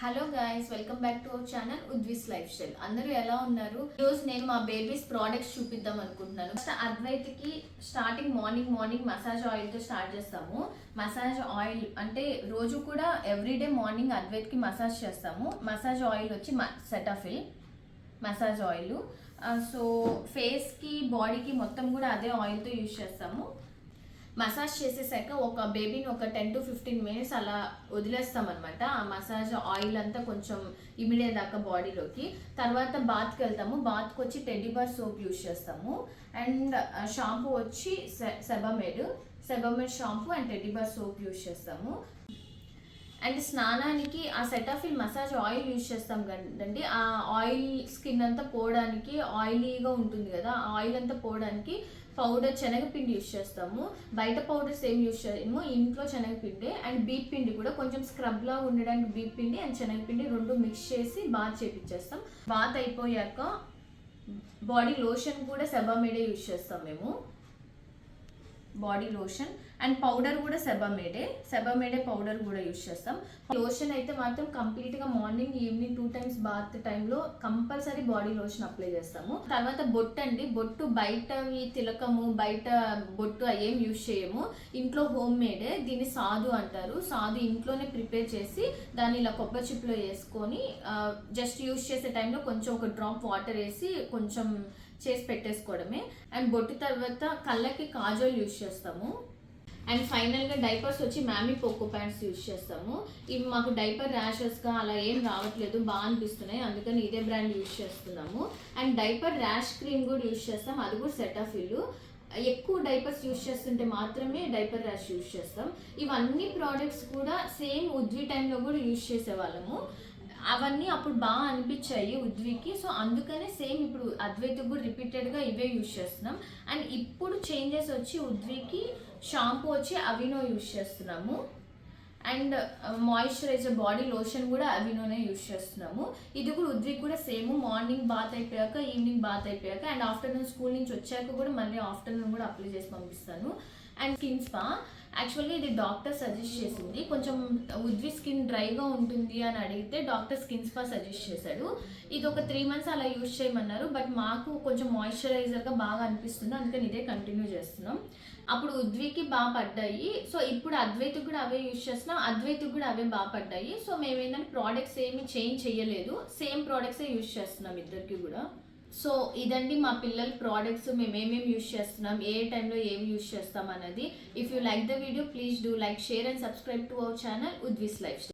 Hello guys, welcome back to our channel Udvis lifestyle. అందరూ ఎలా ఉన్నారు? ఈరోజు నేను మా బేబీస్ ప్రోడక్ట్స్ చూపిద్దాం అనుకుంటున్నాను. ఫస్ట్ అద్వైత్కి స్టార్టింగ్ మార్నింగ్ మసాజ్ ఆయిల్తో స్టార్ట్ చేస్తాము. మసాజ్ ఆయిల్ అంటే రోజు కూడా ఎవ్రీడే మార్నింగ్ అద్వైత్కి మసాజ్ చేస్తాము. మసాజ్ ఆయిల్ వచ్చి సెటాఫిల్ మసాజ్ ఆయిల్. సో ఫేస్కి బాడీకి మొత్తం కూడా అదే ఆయిల్తో యూజ్ చేస్తాము. మసాజ్ చేసేసాక ఒక బేబీని ఒక 10 to 15 మినిట్స్ అలా వదిలేస్తాం అనమాట. ఆ మసాజ్ ఆయిల్ అంతా కొంచెం ఇమిడే దాకా బాడీలోకి. తర్వాత బాత్కి వెళ్తాము. బాత్కి వచ్చి టెడ్డీబార్ సోప్ యూజ్ చేస్తాము. అండ్ షాంపూ వచ్చి సెబమేడ్ షాంపూ అండ్ టెడ్డీబార్ సోప్ యూజ్ చేస్తాము. అండ్ స్నానానికి ఆ సెటాఫిల్ మసాజ్ ఆయిల్ యూజ్ చేస్తాం కదండి. ఆ ఆయిల్ స్కిన్ అంతా పోవడానికి, ఆయిలీగా ఉంటుంది కదా, ఆ ఆయిల్ అంతా పోవడానికి పౌడర్ శనగపిండి యూజ్ చేస్తాము. బయట పౌడర్స్ ఏం యూజ్ చేయము, ఇంట్లో శనగపిండి అండ్ బీప్ పిండి కూడా కొంచెం స్క్రబ్లా ఉండడానికి బీప్ పిండి అండ్ శనగపిండి రెండు మిక్స్ చేసి బాత్ చేపించేస్తాం. బాత్ అయిపోయాక బాడీ లోషన్ కూడా సెబామేడే యూజ్ చేస్తాం మేము. బాడీ లోషన్ అండ్ పౌడర్ కూడా సెబామేడే పౌడర్ కూడా యూజ్ చేస్తాం. లోషన్ అయితే మాత్రం కంప్లీట్గా మార్నింగ్ ఈవినింగ్ 2 times బాత్ టైంలో కంపల్సరీ బాడీ లోషన్ అప్లై చేస్తాము. తర్వాత బొట్టు బయటవి తిలకము, బయట బొట్టు ఏం యూజ్ చేయము. ఇంట్లో హోమ్ మేడే. దీన్ని సాధు అంటారు. సాధు ఇంట్లోనే ప్రిపేర్ చేసి దాన్ని ఇలా కొబ్బరి చిప్లో వేసుకొని జస్ట్ యూజ్ చేసే టైంలో కొంచెం ఒక డ్రాప్ వాటర్ వేసి కొంచెం చేసి పెట్టేసుకోవడమే. అండ్ బొట్టు తర్వాత కళ్ళకి కాజల్ యూజ్ చేస్తాము. అండ్ ఫైనల్గా డైపర్స్ వచ్చి మ్యామీ పోకో ప్యాంట్స్ యూజ్ చేస్తాము. ఇవి మాకు డైపర్ ర్యాషెస్గా అలా ఏం రావట్లేదు, బాగా అనిపిస్తున్నాయి, అందుకని ఇదే బ్రాండ్ యూజ్ చేస్తున్నాము. అండ్ డైపర్ ర్యాష్ క్రీమ్ కూడా యూజ్ చేస్తాం, అది కూడా సెటాఫిల్. ఎక్కువ డైపర్స్ యూజ్ చేస్తుంటే మాత్రమే డైపర్ ర్యాష్ యూజ్ చేస్తాం. ఇవన్నీ ప్రోడక్ట్స్ కూడా సేమ్ ఉద్వి టైంలో కూడా యూజ్ చేసేవాళ్ళము. అవన్నీ అప్పుడు బాగా అనిపించాయి ఉద్వికి. సో అందుకనే సేమ్ ఇప్పుడు అద్వైతకు కూడా రిపీటెడ్గా ఇవే యూజ్ చేస్తున్నాం. అండ్ ఇప్పుడు చేంజెస్ వచ్చి ఉద్వికి షాంపూ వచ్చి అవినో యూజ్ చేస్తున్నాము. అండ్ మాయిశ్చరైజర్ బాడీ లోషన్ కూడా అవినోనే యూజ్ చేస్తున్నాము. ఇది కూడా ఉద్వికి కూడా సేమ్ మార్నింగ్ బాత్ అయిపోయాక, ఈవినింగ్ బాత్ అయిపోయాక అండ్ ఆఫ్టర్నూన్ స్కూల్ నుంచి వచ్చాక కూడా మళ్ళీ ఆఫ్టర్నూన్ కూడా అప్లై చేసి పంపిస్తాను. అండ్ స్కిన్ స్పా యాక్చువల్గా ఇది డాక్టర్ సజెస్ట్ చేసింది. కొంచెం ఉద్వి స్కిన్ డ్రైగా ఉంటుంది అని అడిగితే డాక్టర్ స్కిన్ స్పా సజెస్ట్ చేశాడు. ఇది ఒక 3 months అలా యూజ్ చేయమన్నారు. బట్ మాకు కొంచెం మాయిశ్చరైజర్గా బాగా అనిపిస్తుంది, అందుకని ఇదే కంటిన్యూ చేస్తున్నాం. అప్పుడు ఉద్వికి బాగా పడ్డాయి. సో ఇప్పుడు అద్వైతకు కూడా అవే యూజ్ చేస్తున్నాం. అద్వైతకు కూడా అవే బాగా పడ్డాయి. సో మేము ఏంటంటే ప్రోడక్ట్స్ ఏమి చేంజ్ చేయలేదు, సేమ్ ప్రోడక్ట్సే యూజ్ చేస్తున్నాం ఇద్దరికి కూడా. సో ఇదండి మా పిల్లల ప్రోడక్ట్స్, మేము ఏమేమి యూజ్ చేస్తున్నాం, ఏ టైంలో ఏమి యూజ్ చేస్తాం అన్నది. If you like the video please do like, share and subscribe to our channel Udvis life style.